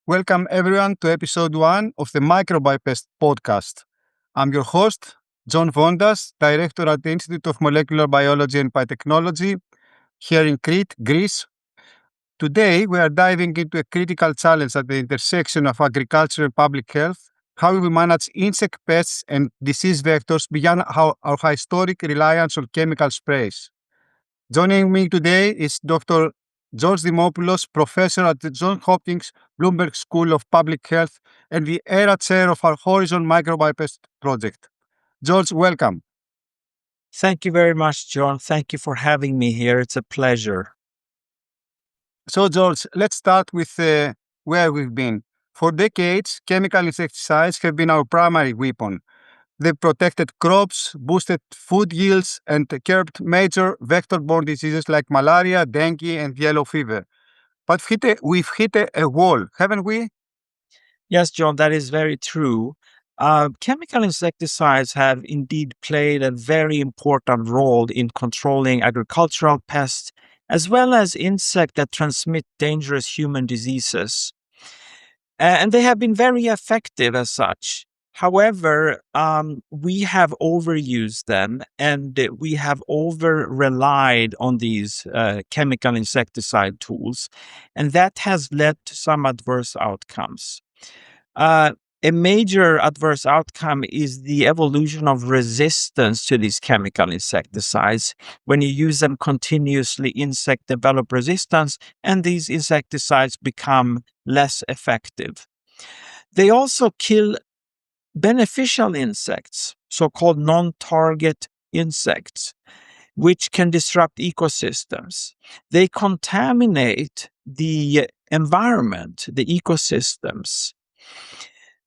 Welcome everyone to episode 1 of the MicroBioPest podcast. I'm your host, John Vontas, director at the Institute of Molecular Biology and Biotechnology here in Crete, Greece. Today, we are diving into a critical challenge at the intersection of agriculture and public health, how we manage insect pests and disease vectors beyond our historic reliance on chemical sprays. Joining me today is Dr. George Dimopoulos, professor at the Johns Hopkins Bloomberg School of Public Health and the ERA chair of our Horizon MicroBioPest project. George, welcome. Thank you very much, John. Thank you for having me here. It's a pleasure. So, George, let's start with where we've been. For decades, chemical insecticides have been our primary weapon. They protected crops, boosted food yields, and curbed major vector-borne diseases like malaria, dengue, and yellow fever. But we've hit a wall, haven't we? Yes, John, that is very true. Chemical insecticides have indeed played a very important role in controlling agricultural pests, as well as insects that transmit dangerous human diseases. And they have been very effective as such. However, we have overused them and we have over-relied on these chemical insecticide tools, and that has led to some adverse outcomes. A major adverse outcome is the evolution of resistance to these chemical insecticides. When you use them continuously, insects develop resistance, and these insecticides become less effective. They also kill beneficial insects, so-called non-target insects, which can disrupt ecosystems. They contaminate the environment, the ecosystems.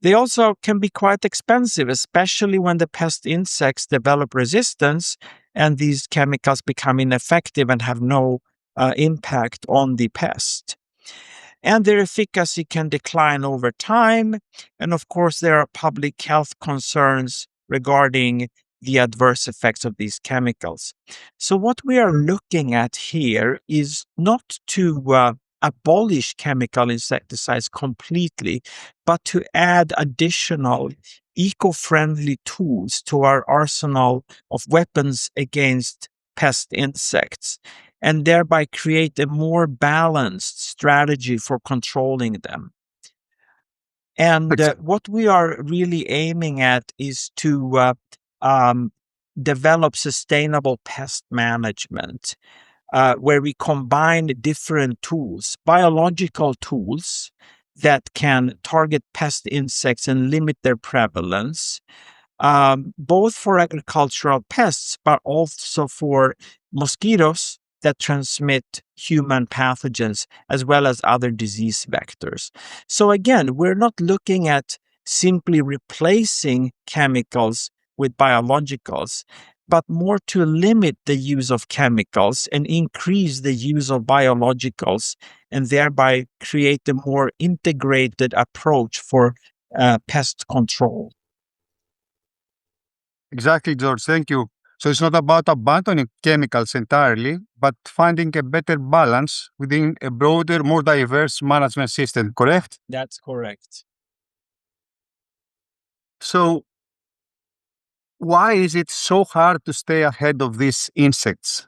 They also can be quite expensive, especially when the pest insects develop resistance and these chemicals become ineffective and have no impact on the pest. And their efficacy can decline over time. And of course, there are public health concerns regarding the adverse effects of these chemicals. So what we are looking at here is not to abolish chemical insecticides completely, but to add additional eco-friendly tools to our arsenal of weapons against pest insects, and thereby create a more balanced strategy for controlling them. And what we are really aiming at is to develop sustainable pest management, where we combine different tools, biological tools that can target pest insects and limit their prevalence, both for agricultural pests, but also for mosquitoes that transmit human pathogens, as well as other disease vectors. So again, we're not looking at simply replacing chemicals with biologicals, but more to limit the use of chemicals and increase the use of biologicals, and thereby create a more integrated approach for pest control. Exactly, George. Thank you. So it's not about abandoning chemicals entirely, but finding a better balance within a broader, more diverse management system, correct? That's correct. So why is it so hard to stay ahead of these insects?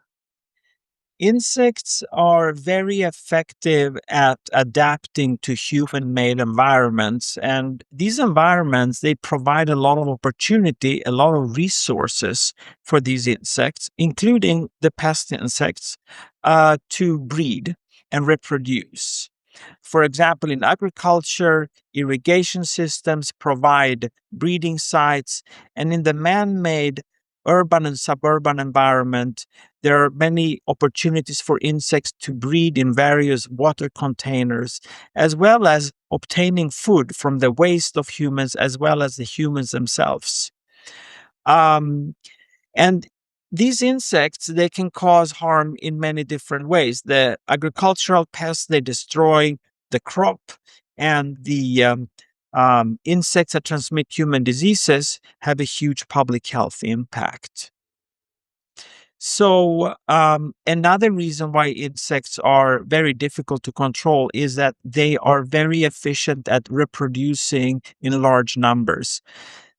Insects are very effective at adapting to human-made environments, and these environments, they provide a lot of opportunity, a lot of resources for these insects, including the pest insects, to breed and reproduce. For example, in agriculture, irrigation systems provide breeding sites, and in the man-made urban and suburban environment, there are many opportunities for insects to breed in various water containers, as well as obtaining food from the waste of humans, as well as the humans themselves. And these insects, they can cause harm in many different ways. The agricultural pests, they destroy the crop, and the insects that transmit human diseases have a huge public health impact. So another reason why insects are very difficult to control is that they are very efficient at reproducing in large numbers.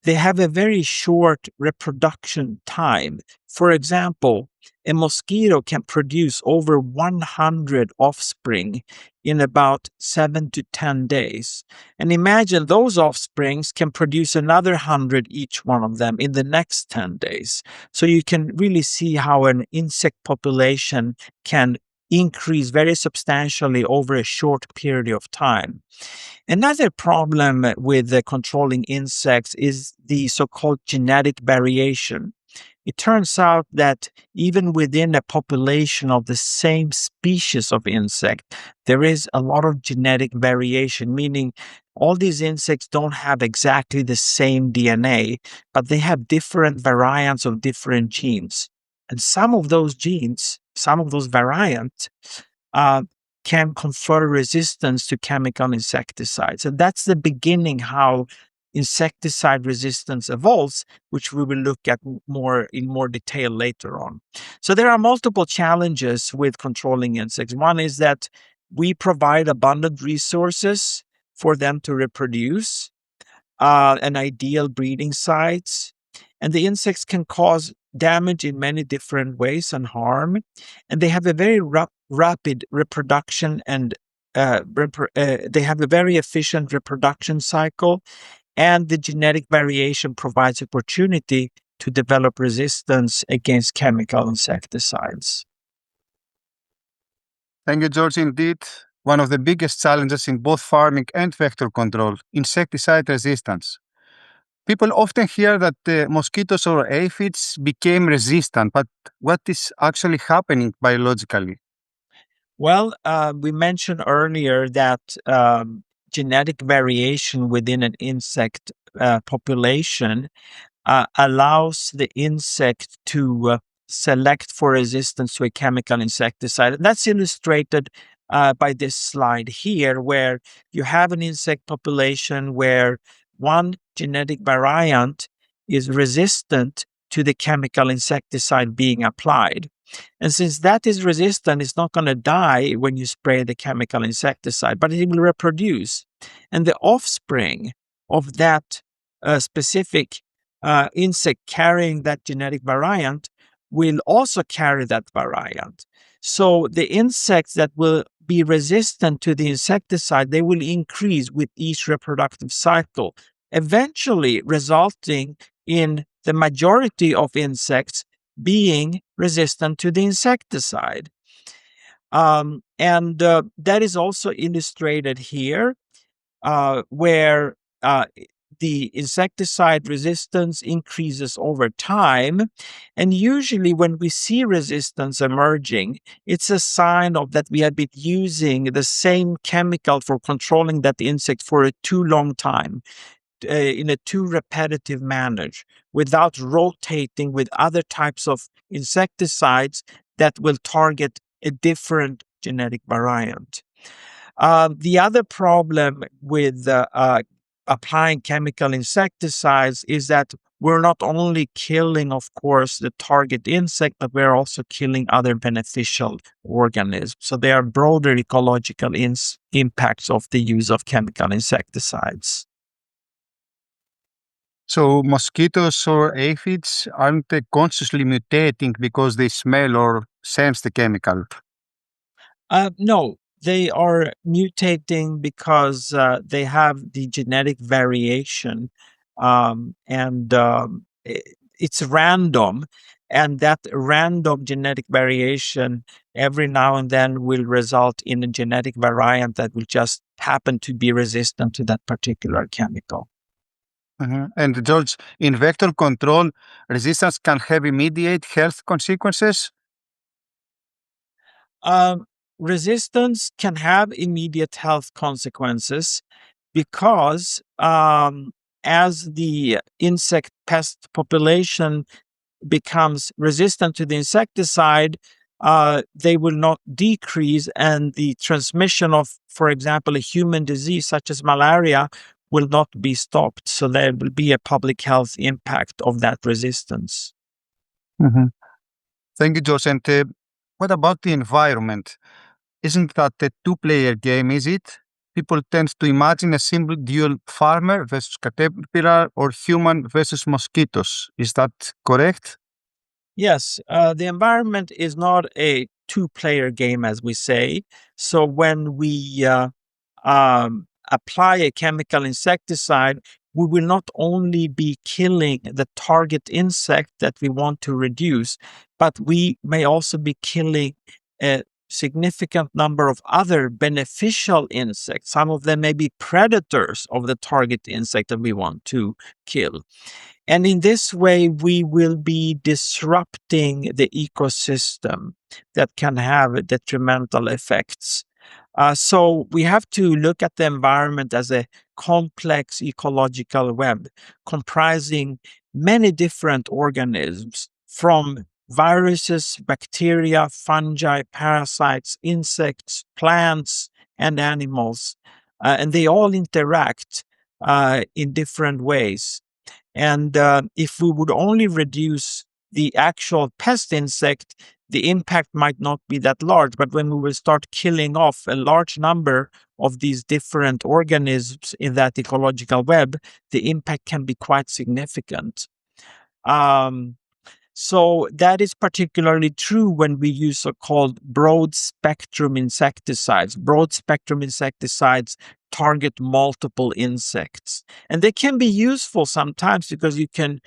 They have a very short reproduction time. For example, a mosquito can produce over 100 offspring in about 7 to 10 days. And imagine those offsprings can produce another 100 each one of them in the next 10 days. So you can really see how an insect population can increase very substantially over a short period of time. Another problem with controlling insects is the so-called genetic variation. It turns out that even within a population of the same species of insect, there is a lot of genetic variation, meaning all these insects don't have exactly the same DNA, but they have different variants of different genes. And some of those genes, some of those variants, uh, can confer resistance to chemical insecticides. And that's the beginning how insecticide resistance evolves, which we will look at in more detail later on. So there are multiple challenges with controlling insects. One is that we provide abundant resources for them to reproduce, and ideal breeding sites. And the insects can cause damage in many different ways and harm. And they have a very rapid reproduction and they have a very efficient reproduction cycle. And the genetic variation provides opportunity to develop resistance against chemical insecticides. Thank you, George. Indeed, one of the biggest challenges in both farming and vector control, insecticide resistance. People often hear that mosquitoes or aphids became resistant, but what is actually happening biologically? Well, we mentioned earlier that genetic variation within an insect population allows the insect to select for resistance to a chemical insecticide. And that's illustrated by this slide here, where you have an insect population where one genetic variant is resistant to the chemical insecticide being applied. And since that is resistant, it's not going to die when you spray the chemical insecticide, but it will reproduce. And the offspring of that specific insect carrying that genetic variant will also carry that variant. So the insects that will be resistant to the insecticide, they will increase with each reproductive cycle, eventually resulting in the majority of insects being resistant to the insecticide. That is also illustrated here, where the insecticide resistance increases over time. And usually when we see resistance emerging, it's a sign of that we have been using the same chemical for controlling that insect for a too long time, in a too repetitive manner, without rotating with other types of insecticides that will target a different genetic variant. The other problem with applying chemical insecticides is that we're not only killing, of course, the target insect, but we're also killing other beneficial organisms. So there are broader ecological impacts of the use of chemical insecticides. So mosquitoes or aphids aren't they consciously mutating because they smell or sense the chemical? No, they are mutating because they have the genetic variation, it's random. And that random genetic variation every now and then will result in a genetic variant that will just happen to be resistant to that particular chemical. And George, in vector control, resistance can have immediate health consequences. Resistance can have immediate health consequences because as the insect pest population becomes resistant to the insecticide, they will not decrease, and the transmission of, for example, a human disease such as malaria will not be stopped. So there will be a public health impact of that resistance. Mhm. Thank you, Josh. And what about the environment? Isn't that a two-player game, is it? People tend to imagine a simple duel farmer versus caterpillar or human versus mosquitoes. Is that correct? Yes, the environment is not a two-player game, as we say. So when we apply a chemical insecticide, we will not only be killing the target insect that we want to reduce, but we may also be killing a significant number of other beneficial insects. Some of them may be predators of the target insect that we want to kill. And in this way, we will be disrupting the ecosystem that can have detrimental effects. So we have to look at the environment as a complex ecological web comprising many different organisms from viruses, bacteria, fungi, parasites, insects, plants, and animals. And they all interact in different ways. And if we would only reduce the actual pest insect, the impact might not be that large. But when we will start killing off a large number of these different organisms in that ecological web, the impact can be quite significant. So that is particularly true when we use so-called broad-spectrum insecticides. Broad-spectrum insecticides target multiple insects, and they can be useful sometimes because you can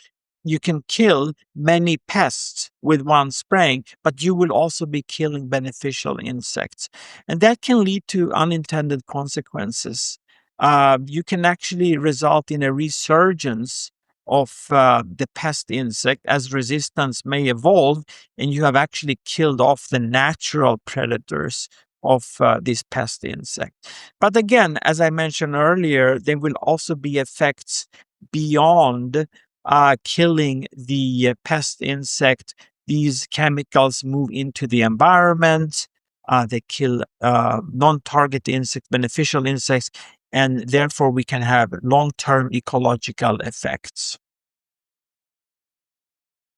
kill many pests with one spraying, but you will also be killing beneficial insects, and that can lead to unintended consequences. You can actually result in a resurgence of the pest insect as resistance may evolve, and you have actually killed off the natural predators of this pest insect. But again, as I mentioned earlier, there will also be effects beyond killing the pest insect. These chemicals move into the environment. They kill non-target insects, beneficial insects, and therefore we can have long-term ecological effects.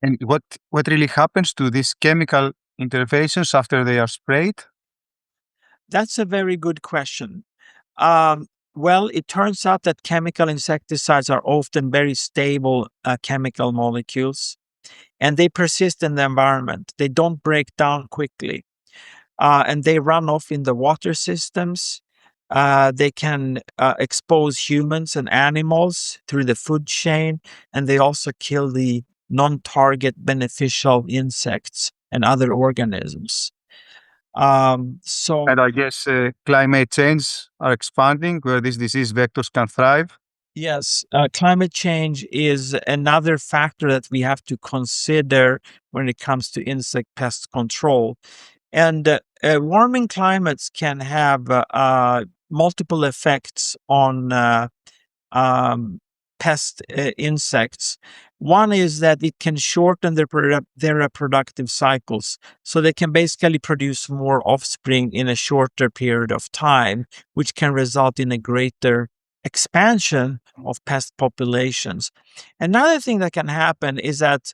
And what really happens to these chemical interventions after they are sprayed? That's a very good question. Well, it turns out that chemical insecticides are often very stable chemical molecules, and they persist in the environment. They don't break down quickly, and they run off in the water systems. They can expose humans and animals through the food chain, and they also kill the non-target beneficial insects and other organisms. So And I guess climate change are expanding where these disease vectors can thrive. yes, climate change is another factor that we have to consider when it comes to insect pest control. And warming climates can have multiple effects on um, pest insects. One is that it can shorten their reproductive cycles. So they can basically produce more offspring in a shorter period of time, which can result in a greater expansion of pest populations. Another thing that can happen is that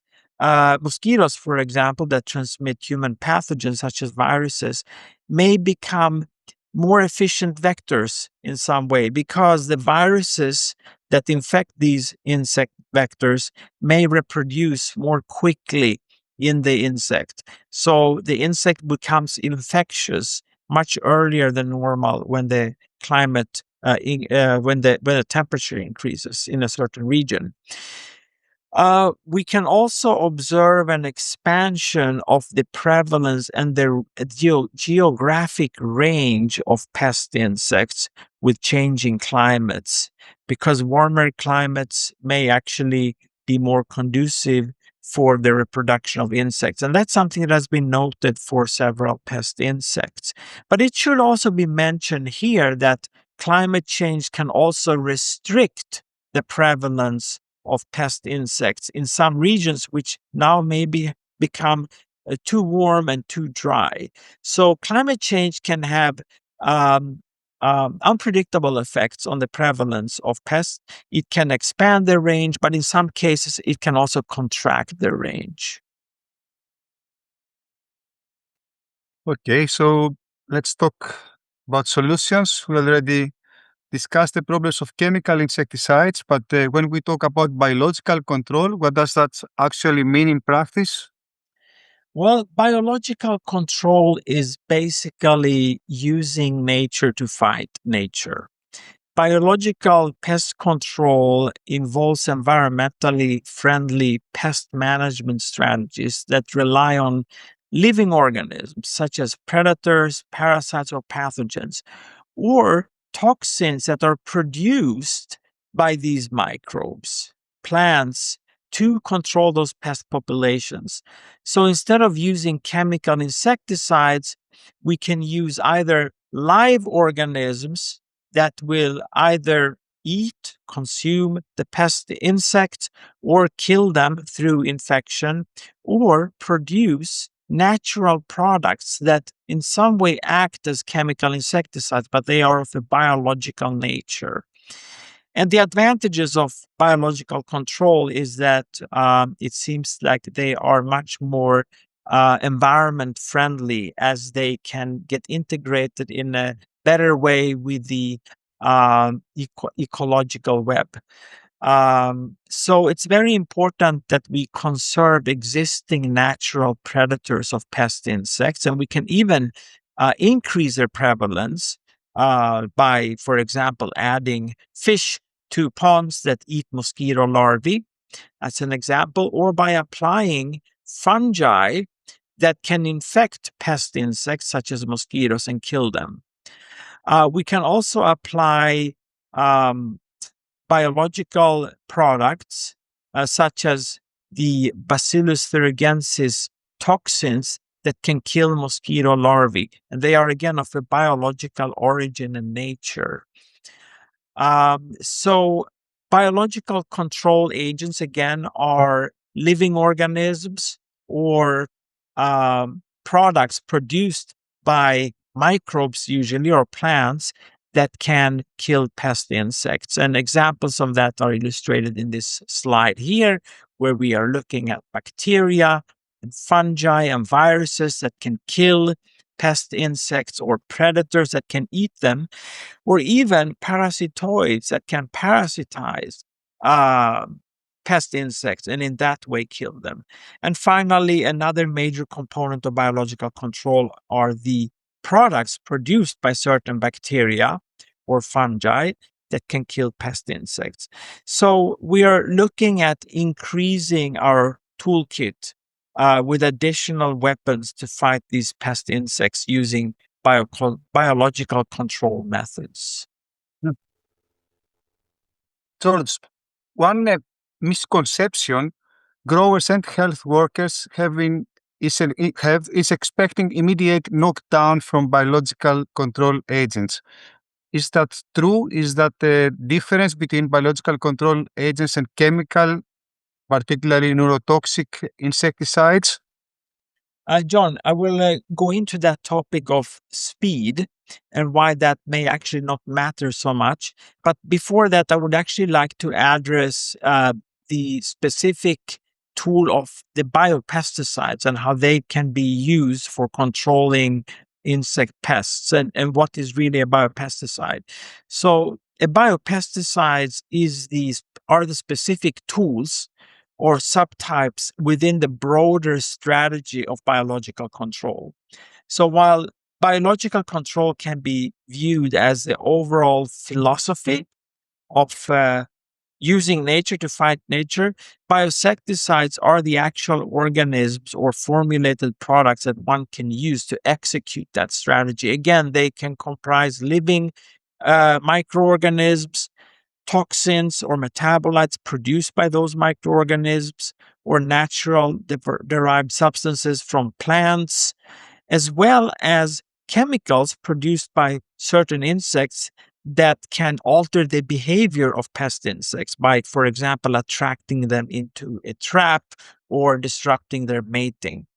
mosquitoes, for example, that transmit human pathogens such as viruses, may become more efficient vectors in some way because the viruses that infect these insect vectors may reproduce more quickly in the insect. So the insect becomes infectious much earlier than normal when the climate, when the temperature increases in a certain region. We can also observe an expansion of the prevalence and the geographic range of pest insects with changing climates, because warmer climates may actually be more conducive for the reproduction of insects. And that's something that has been noted for several pest insects. But it should also be mentioned here that climate change can also restrict the prevalence of pest insects in some regions, which now maybe become too warm and too dry. So climate change can have unpredictable effects on the prevalence of pests. It can expand their range, but in some cases, it can also contract their range. Okay, so let's talk about solutions. We already discussed the problems of chemical insecticides, but when we talk about biological control, what does that actually mean in practice? Well, biological control is basically using nature to fight nature. Biological pest control involves environmentally friendly pest management strategies that rely on living organisms such as predators, parasites, or pathogens, or toxins that are produced by these microbes, plants, to control those pest populations. So instead of using chemical insecticides, we can use either live organisms that will either eat, consume the pest insect, or kill them through infection, or produce natural products that in some way act as chemical insecticides, but they are of a biological nature. And the advantages of biological control is that it seems like they are much more environment friendly, as they can get integrated in a better way with the ecological web. So it's very important that we conserve existing natural predators of pest insects, and we can even increase their prevalence by, for example, adding fish to ponds that eat mosquito larvae. That's an example, or by applying fungi that can infect pest insects such as mosquitoes and kill them. We can also apply um, biological products such as the Bacillus thuringiensis toxins that can kill mosquito larvae. And they are, again, of a biological origin and nature. So, biological control agents, again, are living organisms or products produced by microbes, usually, or plants that can kill pest insects. And examples of that are illustrated in this slide here, where we are looking at bacteria and fungi and viruses that can kill pest insects, or predators that can eat them, or even parasitoids that can parasitize uh, pest insects and in that way kill them. And finally, another major component of biological control are the products produced by certain bacteria or fungi that can kill pest insects. So we are looking at increasing our toolkit with additional weapons to fight these pest insects using biological control methods. Hmm. George, one misconception growers and health workers is expecting immediate knockdown from biological control agents. Is that true? Is that the difference between biological control agents and chemical, particularly neurotoxic insecticides? John, I will go into that topic of speed and why that may actually not matter so much. But before that, I would actually like to address the specific tool of the biopesticides and how they can be used for controlling insect pests, and what is really a biopesticide. So, a biopesticides are the specific tools or subtypes within the broader strategy of biological control. So while biological control can be viewed as the overall philosophy of using nature to fight nature, biosecticides are the actual organisms or formulated products that one can use to execute that strategy. Again, they can comprise living microorganisms, toxins or metabolites produced by those microorganisms, or natural derived substances from plants, as well as chemicals produced by certain insects that can alter the behavior of pest insects by, for example, attracting them into a trap or disrupting their mating.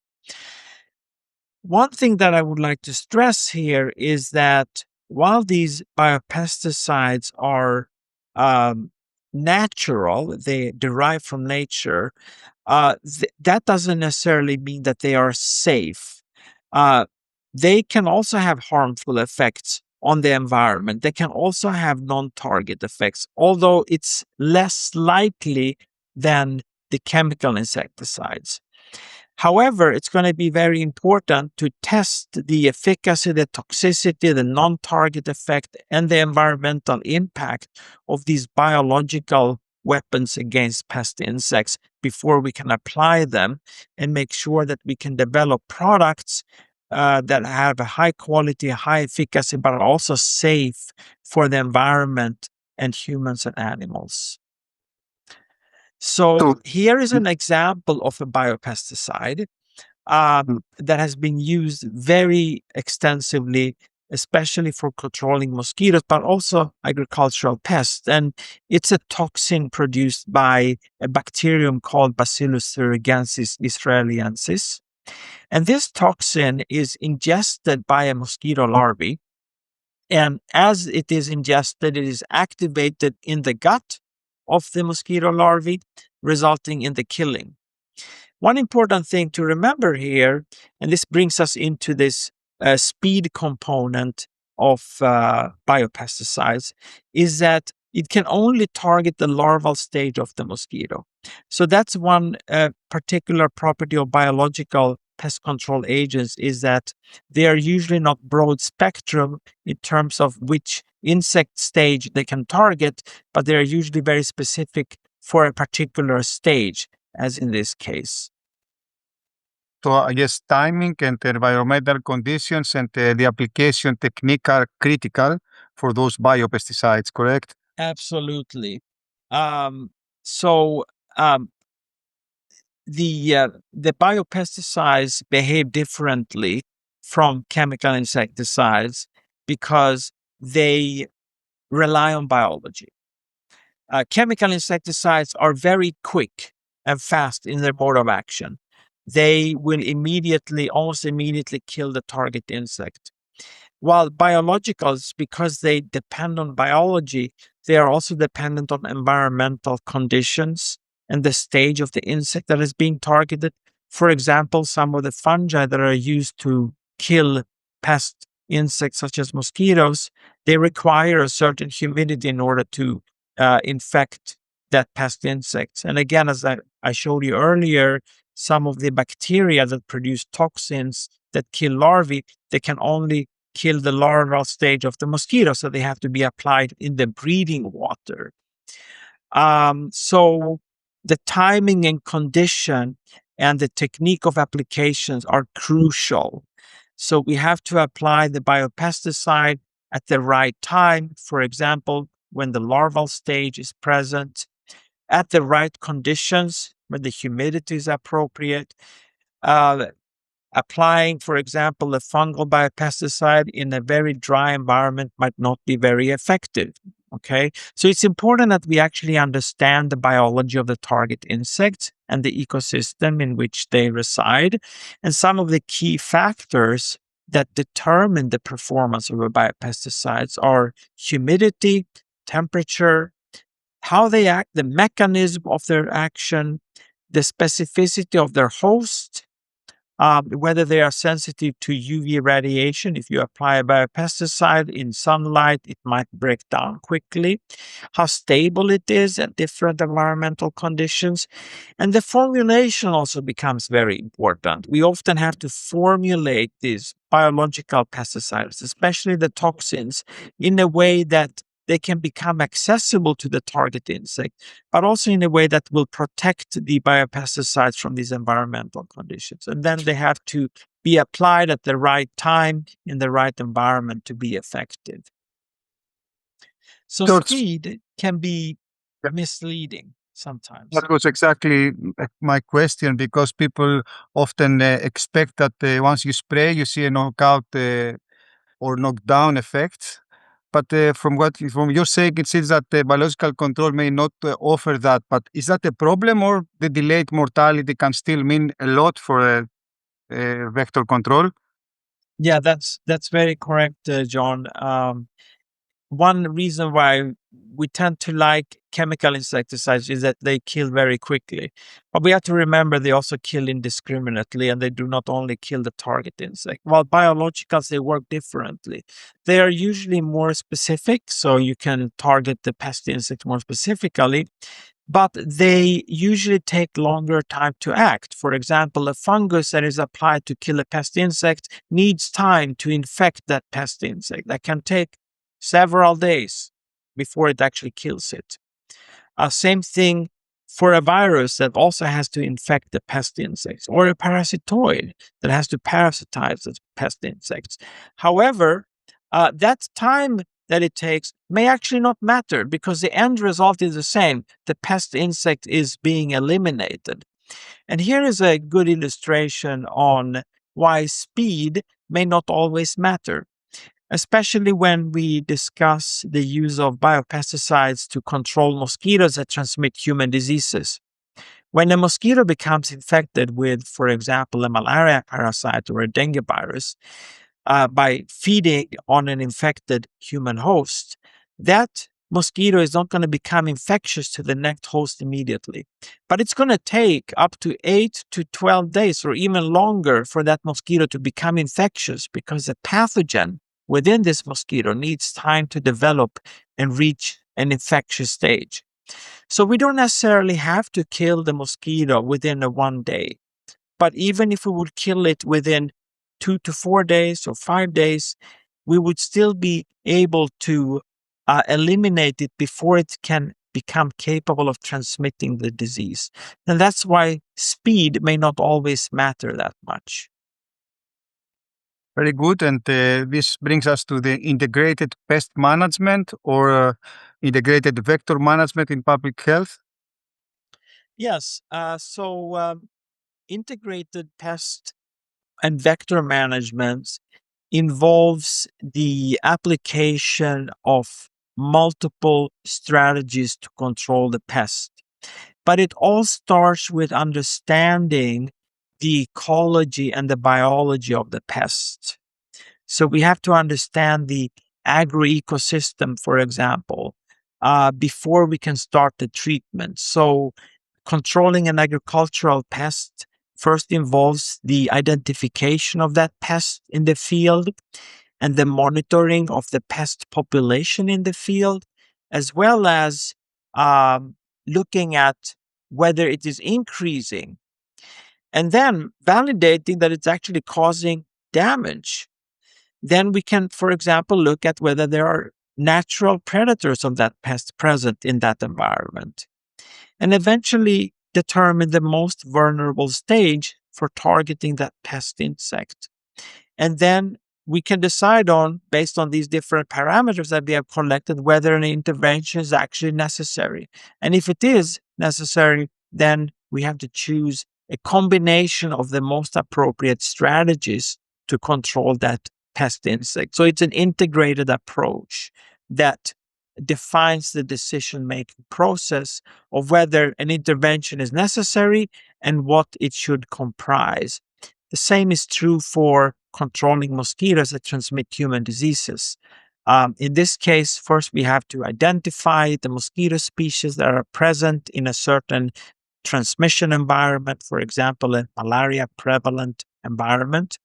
One thing that I would like to stress here is that while these biopesticides are um, natural, they derive from nature, that doesn't necessarily mean that they are safe. Uh, they can also have harmful effects on the environment. They can also have non-target effects, although it's less likely than the chemical insecticides. However, it's going to be very important to test the efficacy, the toxicity, the non-target effect, and the environmental impact of these biological weapons against pest insects before we can apply them and make sure that we can develop products that have a high quality, high efficacy, but are also safe for the environment and humans and animals. So here is an example of a biopesticide that has been used very extensively, especially for controlling mosquitoes, but also agricultural pests. And it's a toxin produced by a bacterium called Bacillus thuringiensis israeliensis. And this toxin is ingested by a mosquito larvae. And as it is ingested, it is activated in the gut of the mosquito larvae, resulting in the killing. One important thing to remember here, and this brings us into this speed component of biopesticides, is that it can only target the larval stage of the mosquito. So that's one particular property of biological pest control agents, is that they are usually not broad spectrum in terms of which insect stage they can target, but they are usually very specific for a particular stage, as in this case. So I guess timing and environmental conditions and the application technique are critical for those biopesticides, correct? Absolutely. So the biopesticides behave differently from chemical insecticides because they rely on biology. Chemical insecticides are very quick and fast in their mode of action. They will almost immediately kill the target insect. While biologicals, because they depend on biology, they are also dependent on environmental conditions and the stage of the insect that is being targeted. For example, some of the fungi that are used to kill pest insects, such as mosquitoes, they require a certain humidity in order to infect that pest insects. And again, as I showed you earlier, some of the bacteria that produce toxins that kill larvae, they can only kill the larval stage of the mosquito, so they have to be applied in the breeding water. So the timing and condition and the technique of applications are crucial. So we have to apply the biopesticide at the right time, for example, when the larval stage is present, at the right conditions, when the humidity is appropriate. Applying, for example, a fungal biopesticide in a very dry environment might not be very effective. Okay, so it's important that we actually understand the biology of the target insects and the ecosystem in which they reside, and some of the key factors that determine the performance of a biopesticides are humidity, temperature, how they act, the mechanism of their action, the specificity of their host, whether they are sensitive to UV radiation. If you apply a biopesticide in sunlight, it might break down quickly. How stable it is at different environmental conditions. And the formulation also becomes very important. We often have to formulate these biological pesticides, especially the toxins, in a way that they can become accessible to the target insect, but also in a way that will protect the biopesticides from these environmental conditions. And then they have to be applied at the right time in the right environment to be effective. So speed can be misleading sometimes. That was exactly my question, because people often expect that once you spray, you see a knockout or knockdown effect. But from your saying, it seems that biological control may not offer that. But is that a problem, or the delayed mortality can still mean a lot for vector control? Yeah, that's very correct, John. one reason why we tend to like chemical insecticides is that they kill very quickly. But we have to remember they also kill indiscriminately, and they do not only kill the target insect. While biologicals, they work differently. They are usually more specific, so you can target the pest insect more specifically, but they usually take longer time to act. For example, a fungus that is applied to kill a pest insect needs time to infect that pest insect. That can take several days before it actually kills it. Same thing for a virus that also has to infect the pest insects, or a parasitoid that has to parasitize the pest insects. However, that time that it takes may actually not matter because the end result is the same. The pest insect is being eliminated. And here is a good illustration on why speed may not always matter, especially when we discuss the use of biopesticides to control mosquitoes that transmit human diseases. When a mosquito becomes infected with, for example, a malaria parasite or a dengue virus, by feeding on an infected human host, that mosquito is not going to become infectious to the next host immediately. But it's going to take up to 8 to 12 days or even longer for that mosquito to become infectious because the pathogen within this mosquito needs time to develop and reach an infectious stage. So we don't necessarily have to kill the mosquito within one day. But even if we would kill it within 2 to 4 days or 5 days, we would still be able to eliminate it before it can become capable of transmitting the disease. And that's why speed may not always matter that much. Very good. And this brings us to the integrated pest management or integrated vector management in public health. Yes. Integrated pest and vector management involves the application of multiple strategies to control the pest. But it all starts with understanding the ecology and the biology of the pest. So we have to understand the agro-ecosystem, for example, before we can start the treatment. So controlling an agricultural pest first involves the identification of that pest in the field and the monitoring of the pest population in the field, as well as looking at whether it is increasing and then validating that it's actually causing damage. Then we can, for example, look at whether there are natural predators of that pest present in that environment, and eventually determine the most vulnerable stage for targeting that pest insect. And then we can decide on, based on these different parameters that we have collected, whether an intervention is actually necessary. And if it is necessary, then we have to choose a combination of the most appropriate strategies to control that pest insect. So it's an integrated approach that defines the decision-making process of whether an intervention is necessary and what it should comprise. The same is true for controlling mosquitoes that transmit human diseases. In this case, first we have to identify the mosquito species that are present in a certain transmission environment, for example, a malaria prevalent environment.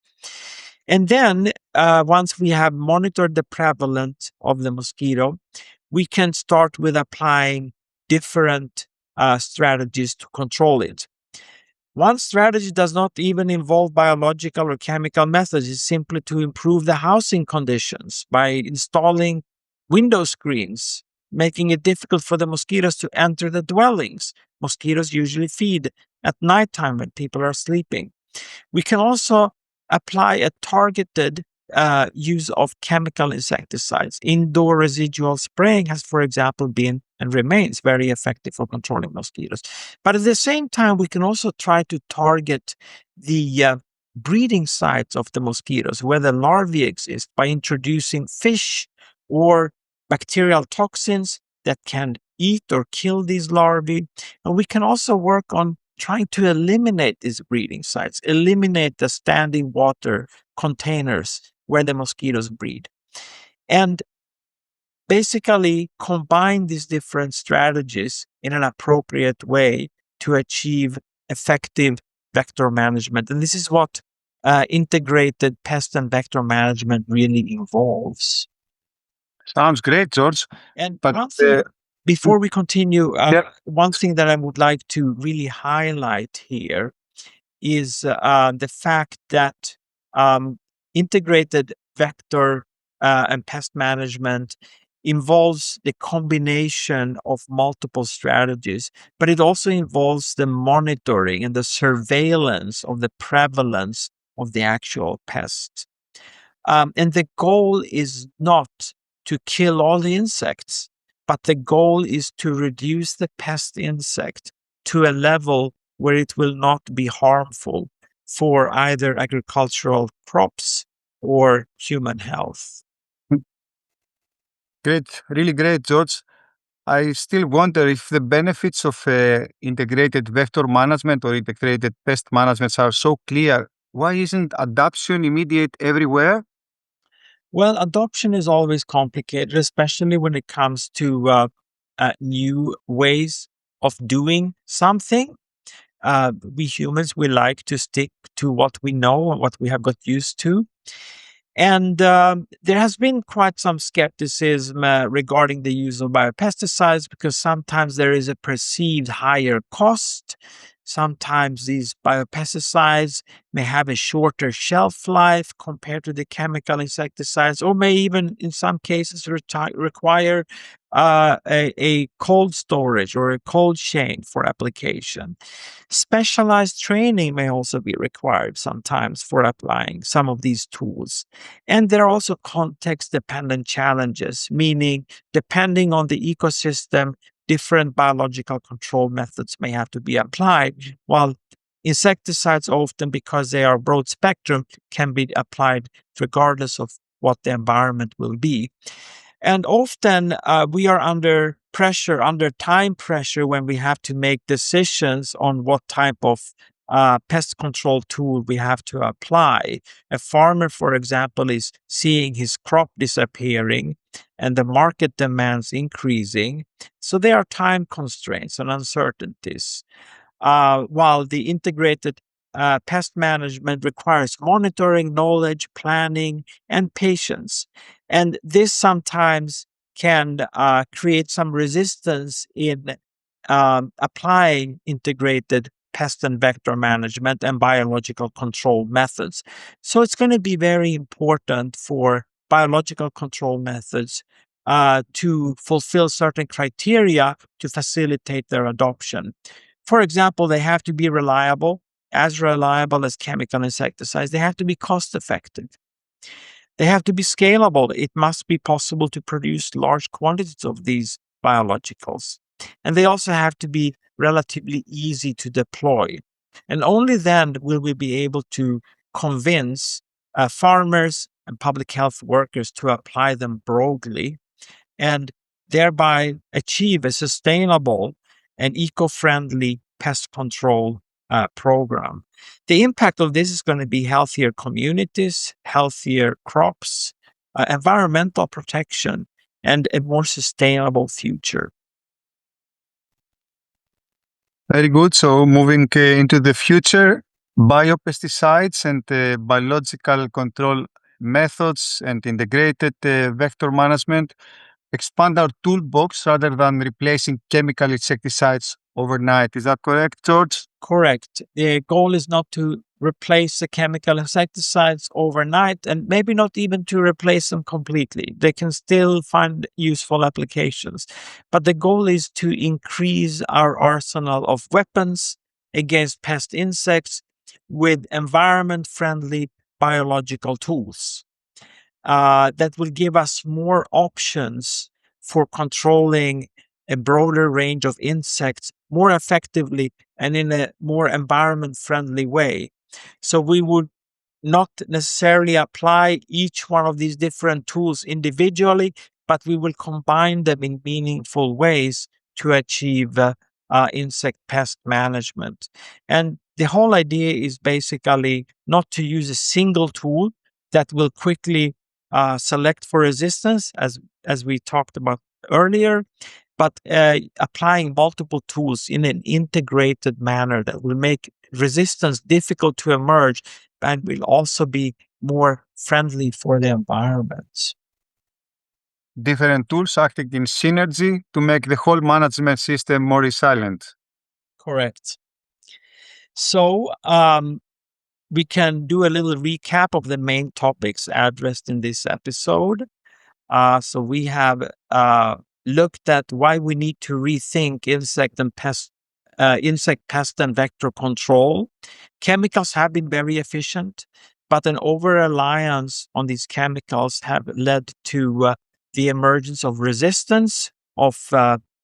And then once we have monitored the prevalence of the mosquito, we can start with applying different strategies to control it. One strategy does not even involve biological or chemical methods. It's simply to improve the housing conditions by installing window screens, making it difficult for the mosquitoes to enter the dwellings. Mosquitoes usually feed at nighttime when people are sleeping. We can also apply a targeted use of chemical insecticides. Indoor residual spraying has, for example, been and remains very effective for controlling mosquitoes. But at the same time, we can also try to target the breeding sites of the mosquitoes, where the larvae exist, by introducing fish or bacterial toxins that can eat or kill these larvae. And we can also work on trying to eliminate these breeding sites, eliminate the standing water containers where the mosquitoes breed. And basically combine these different strategies in an appropriate way to achieve effective vector management. And this is what integrated pest and vector management really involves. Sounds great, George. And But one thing, before we continue, one thing that I would like to really highlight here is the fact that integrated vector and pest management involves the combination of multiple strategies, but it also involves the monitoring and the surveillance of the prevalence of the actual pest. And the goal is not to kill all the insects, but the goal is to reduce the pest insect to a level where it will not be harmful for either agricultural crops or human health. Great, really great, George. I still wonder if the benefits of integrated vector management or integrated pest management are so clear. Why isn't adoption immediate everywhere? Well, adoption is always complicated, especially when it comes to new ways of doing something. We humans, we like to stick to what we know and what we have got used to. And there has been quite some skepticism regarding the use of biopesticides because sometimes there is a perceived higher cost. Sometimes these biopesticides may have a shorter shelf life compared to the chemical insecticides, or may even, in some cases, require a cold storage or a cold chain for application. Specialized training may also be required sometimes for applying some of these tools. And there are also context dependent challenges, meaning depending on the ecosystem, different biological control methods may have to be applied, while insecticides often, because they are broad spectrum, can be applied regardless of what the environment will be. And often we are under pressure, under time pressure, when we have to make decisions on what type of pest control tool we have to apply. A farmer, for example, is seeing his crop disappearing and the market demands increasing. So there are time constraints and uncertainties. While the integrated pest management requires monitoring, knowledge, planning, and patience. And this sometimes can create some resistance in applying integrated pest and vector management and biological control methods. So it's going to be very important for biological control methods to fulfill certain criteria to facilitate their adoption. For example, they have to be reliable as chemical insecticides. They have to be cost effective. They have to be scalable. It must be possible to produce large quantities of these biologicals. And they also have to be relatively easy to deploy. And only then will we be able to convince farmers and public health workers to apply them broadly and thereby achieve a sustainable and eco-friendly pest control program. The impact of this is going to be healthier communities, healthier crops, environmental protection, and a more sustainable future. Very good. So moving into the future, biopesticides and biological control methods and integrated vector management expand our toolbox rather than replacing chemical insecticides overnight. Is that correct, George? Correct. The goal is not to replace the chemical insecticides overnight and maybe not even to replace them completely. They can still find useful applications. But the goal is to increase our arsenal of weapons against pest insects with environment-friendly biological tools that will give us more options for controlling a broader range of insects more effectively and in a more environment friendly way. So we would not necessarily apply each one of these different tools individually, but we will combine them in meaningful ways to achieve insect pest management. And the whole idea is basically not to use a single tool that will quickly select for resistance, as we talked about earlier, but applying multiple tools in an integrated manner that will make resistance difficult to emerge and will also be more friendly for the environment. Different tools acting in synergy to make the whole management system more resilient. Correct. So we can do a little recap of the main topics addressed in this episode. So we have looked at why we need to rethink insect, pest, and vector control. Chemicals have been very efficient, but an over-reliance on these chemicals have led to the emergence of resistance of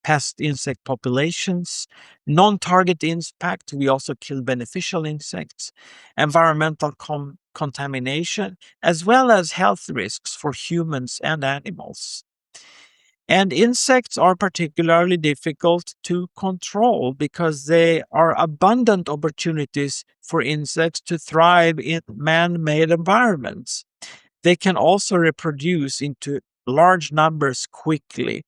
pest insect populations, non-target impact. We also kill beneficial insects, environmental contamination, as well as health risks for humans and animals. And insects are particularly difficult to control because they are abundant opportunities for insects to thrive in man-made environments. They can also reproduce into large numbers quickly.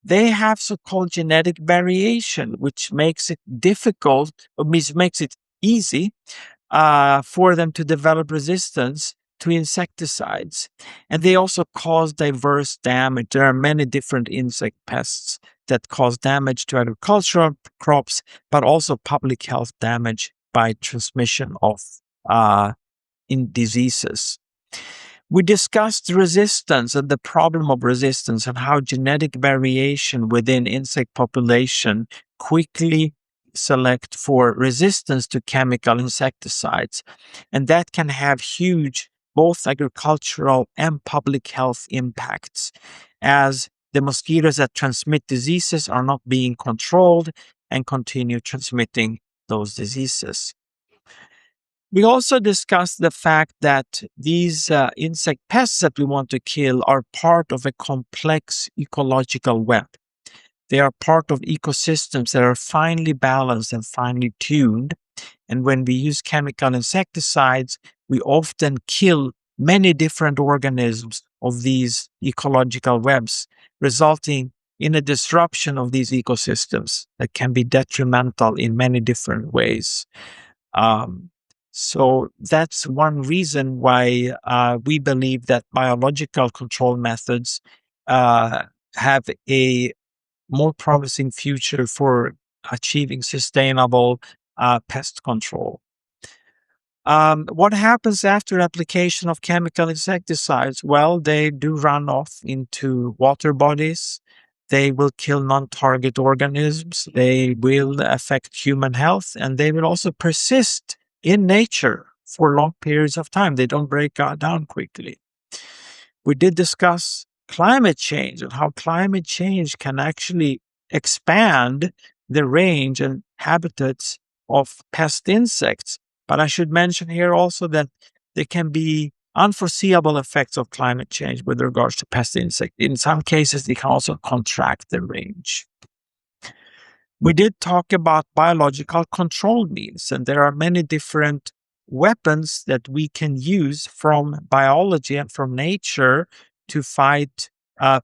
They have so-called genetic variation, which makes it difficult, or makes it easy for them to develop resistance to insecticides. And they also cause diverse damage. There are many different insect pests that cause damage to agricultural crops, but also public health damage by transmission of diseases. We discussed resistance and the problem of resistance and how genetic variation within insect population quickly select for resistance to chemical insecticides. And that can have huge both agricultural and public health impacts, as the mosquitoes that transmit diseases are not being controlled and continue transmitting those diseases. We also discussed the fact that these insect pests that we want to kill are part of a complex ecological web. They are part of ecosystems that are finely balanced and finely tuned. And when we use chemical insecticides, we often kill many different organisms of these ecological webs, resulting in a disruption of these ecosystems that can be detrimental in many different ways. So that's one reason why we believe that biological control methods have a more promising future for achieving sustainable pest control. What happens after application of chemical insecticides? Well, they do run off into water bodies. They will kill non-target organisms. They will affect human health, and they will also persist in nature for long periods of time. They don't break down quickly. We did discuss climate change and how climate change can actually expand the range and habitats of pest insects. But I should mention here also that there can be unforeseeable effects of climate change with regards to pest insects. In some cases, they can also contract the range. We did talk about biological control means, and there are many different weapons that we can use from biology and from nature to fight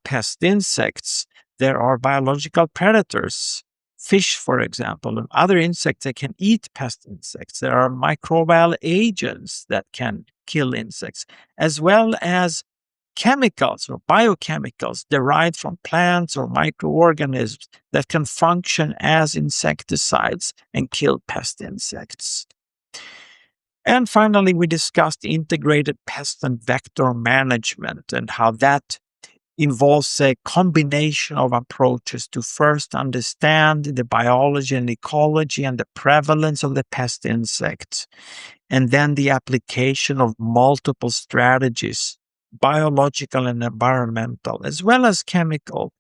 pest insects. There are biological predators, fish, for example, and other insects that can eat pest insects. There are microbial agents that can kill insects, as well as chemicals or biochemicals derived from plants or microorganisms that can function as insecticides and kill pest insects. And finally, we discussed integrated pest and vector management and how that involves a combination of approaches to first understand the biology and ecology and the prevalence of the pest insects, and then the application of multiple strategies, biological and environmental, as well as chemical,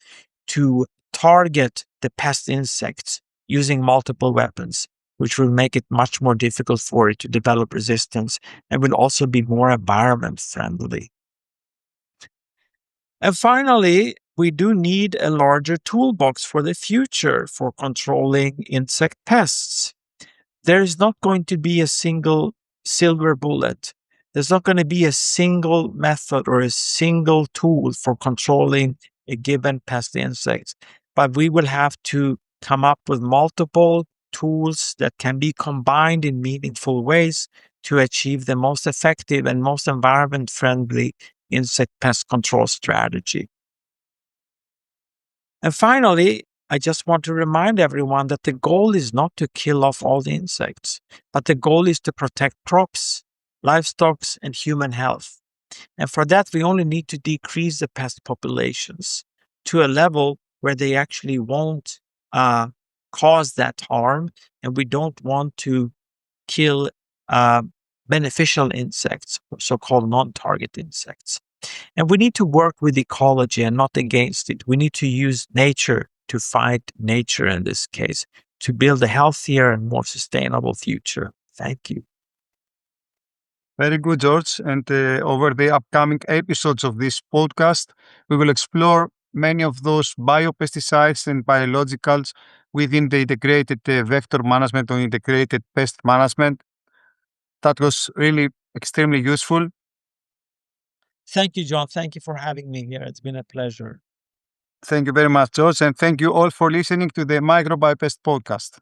to target the pest insects using multiple weapons, which will make it much more difficult for it to develop resistance and will also be more environment friendly. And finally, we do need a larger toolbox for the future for controlling insect pests. There is not going to be a single silver bullet. There's not going to be a single method or a single tool for controlling a given pest insects, but we will have to come up with multiple tools that can be combined in meaningful ways to achieve the most effective and most environment-friendly insect pest control strategy. And finally, I just want to remind everyone that the goal is not to kill off all the insects, but the goal is to protect crops, livestock, and human health. And for that, we only need to decrease the pest populations to a level where they actually won't cause that harm, and we don't want to kill beneficial insects, so-called non-target insects. And we need to work with ecology and not against it. We need to use nature to fight nature in this case, to build a healthier and more sustainable future. Thank you. Very good, George. And over the upcoming episodes of this podcast, we will explore many of those biopesticides and biologicals within the integrated vector management or integrated pest management. That was really extremely useful. Thank you, John. Thank you for having me here. It's been a pleasure. Thank you very much, George. And thank you all for listening to the MicroBioPest podcast.